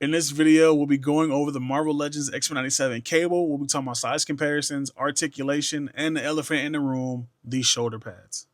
In this video, we'll be going over the Marvel Legends X-Men 97 cable. We'll be talking about size comparisons, articulation, and the elephant in the room, these shoulder pads.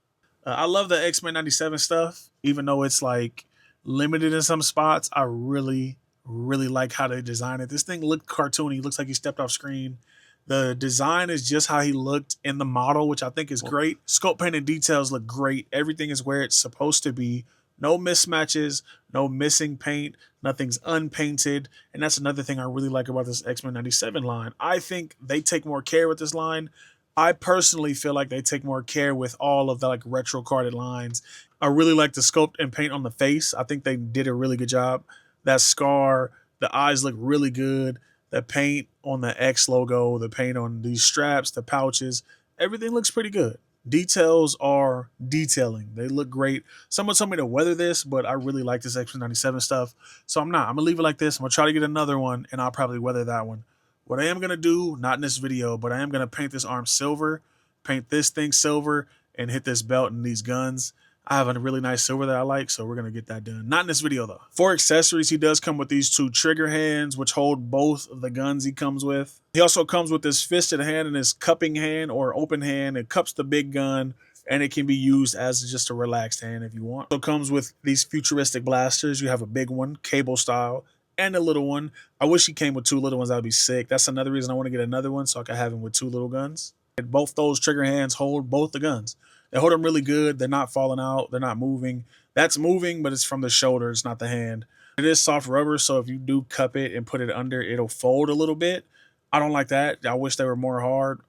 I love the X-Men 97 stuff, even though it's like limited in some spots. I really like how they designed it. This thing looked cartoony. Looks like he stepped off screen. The design is just how he looked in the model, which I think is great. Sculpt paint and details look great. Everything is where it's supposed to be. No mismatches, no missing paint, nothing's unpainted. And that's another thing I really like about this X-Men 97 line. I think they take more care with this line. I personally feel like they take more care with all of the like retro carded lines. I really like the sculpt and paint on the face. I think they did a really good job. That scar, the eyes look really good. The paint on the X logo, the paint on these straps, the pouches, everything looks pretty good. Details are detailing. They look great. Someone told me to weather this, but I really like this X-Men 97 stuff. So I'm going to leave it like this. I'm going to try to get another one, and I'll probably weather that one. What I am going to do, not in this video, but I am going to paint this arm silver, paint this thing silver, and hit this belt and these guns. I have a really nice silver that I like, so we're going to get that done. Not in this video, though. For accessories, he does come with these two trigger hands, which hold both of the guns he comes with. He also comes with this fisted hand and his cupping hand or open hand. It cups the big gun, and it can be used as just a relaxed hand if you want. So it comes with these futuristic blasters. You have a big one, cable style, and a little one. I wish he came with two little ones. That would be sick. That's another reason I want to get another one, so I can have him with two little guns. And both those trigger hands hold both the guns. They hold them really good. They're not falling out. They're not moving. That's moving, but it's from the shoulder. It's not the hand. It is soft rubber, so if you do cup it and put it under, it'll fold a little bit. I don't like that. I wish they were more hard.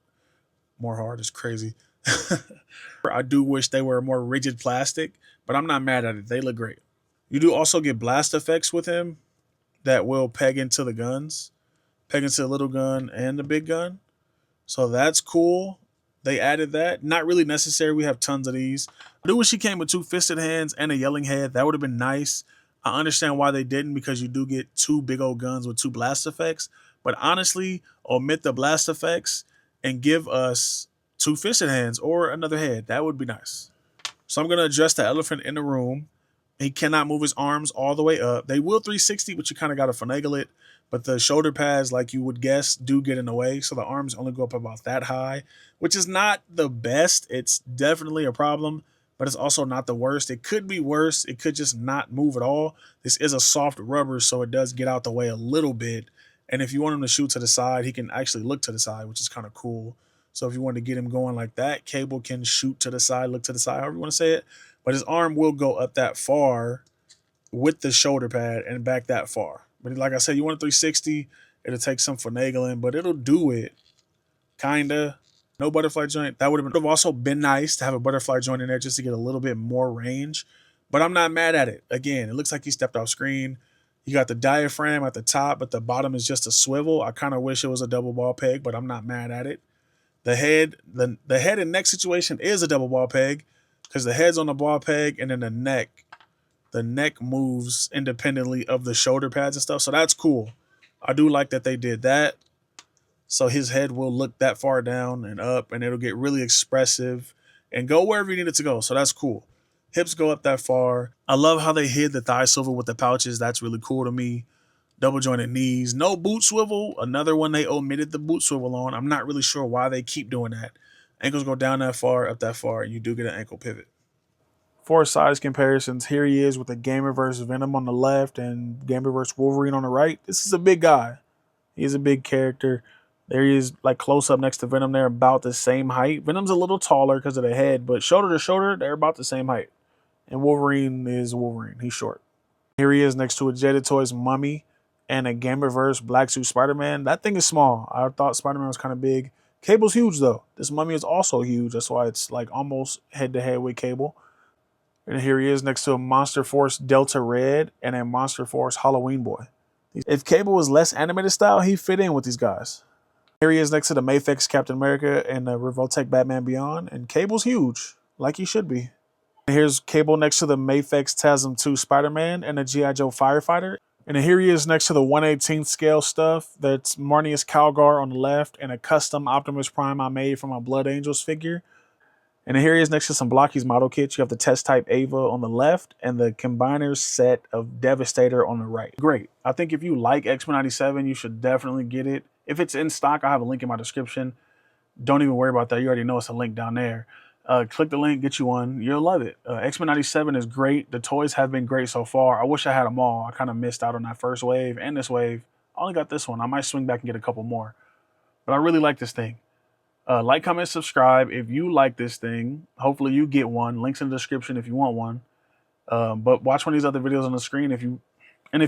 More hard is crazy. I do wish they were more rigid plastic, but I'm not mad at it. They look great. You do also get blast effects with him that will peg into the guns. Peg into the little gun and the big gun. So that's cool. They added that. Not really necessary. We have tons of these. I do wish he came with two fisted hands and a yelling head. That would have been nice. I understand why they didn't, because you do get two big old guns with two blast effects. But honestly, omit the blast effects and give us two fisted hands or another head. That would be nice. So I'm going to address the elephant in the room. He cannot move his arms all the way up. They will 360, but you kind of got to finagle it. But the shoulder pads, like you would guess, do get in the way. So the arms only go up about that high, which is not the best. It's definitely a problem, but it's also not the worst. It could be worse. It could just not move at all. This is a soft rubber, so it does get out the way a little bit. And if you want him to shoot to the side, he can actually look to the side, which is kind of cool. So if you want to get him going like that, cable can shoot to the side, look to the side, however you want to say it. But his arm will go up that far with the shoulder pad and back that far. But like I said, you want a 360, it'll take some finagling, but it'll do it. Kinda. No butterfly joint. That would have also been nice to have a butterfly joint in there just to get a little bit more range. But I'm not mad at it. Again, it looks like he stepped off screen. You got the diaphragm at the top, but the bottom is just a swivel. I kind of wish it was a double ball peg, but I'm not mad at it. The head and neck situation is a double ball peg because the head's on the ball peg, and then the neck moves independently of the shoulder pads and stuff. So that's cool. I do like that they did that. So his head will look that far down and up, and it'll get really expressive and go wherever you need it to go. So that's cool. Hips go up that far. I love how they hid the thigh swivel with the pouches. That's really cool to me. Double jointed knees. No boot swivel. Another one they omitted the boot swivel on. I'm not really sure why they keep doing that. Ankles go down that far, up that far, and you do get an ankle pivot. For size comparisons, here he is with the Gamer vs. Venom on the left and Gamer vs. Wolverine on the right. This is a big guy. He's a big character. There he is, like close up next to Venom. They're about the same height. Venom's a little taller because of the head, but shoulder to shoulder, they're about the same height. And Wolverine is Wolverine. He's short. Here he is next to a Jedi Toys Mummy and a Gamer vs. Black Suit Spider-Man. That thing is small. I thought Spider-Man was kind of big. Cable's huge, though. This Mummy is also huge. That's why it's like almost head-to-head with Cable. And here he is next to a Monster Force Delta Red and a Monster Force Halloween Boy. If Cable was less animated style, he'd fit in with these guys. Here he is next to the Mafex Captain America and the Revoltech Batman Beyond. And Cable's huge, like he should be. And here's Cable next to the Mafex TASM 2 Spider-Man and the G.I. Joe Firefighter. And then here he is next to the 1/18th scale stuff. That's Marnius Calgar on the left and a custom Optimus Prime I made from my Blood Angels figure. And then here he is next to some Blockies model kits. You have the test type Ava on the left and the combiner set of Devastator on the right. Great. I think if you like X-Men 97, you should definitely get it. If it's in stock, I have a link in my description. Don't even worry about that. You already know it's a link down there. Click the link, get you one. You'll love it. X-Men 97 is great. The toys have been great so far. I wish I had them all. I kind of missed out on that first wave and this wave. I only got this one. I might swing back and get a couple more. But I really like this thing. Like, comment, subscribe if you like this thing. Hopefully you get one. Links in the description if you want one. But watch one of these other videos on the screen. If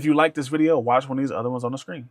you like this video, watch one of these other ones on the screen.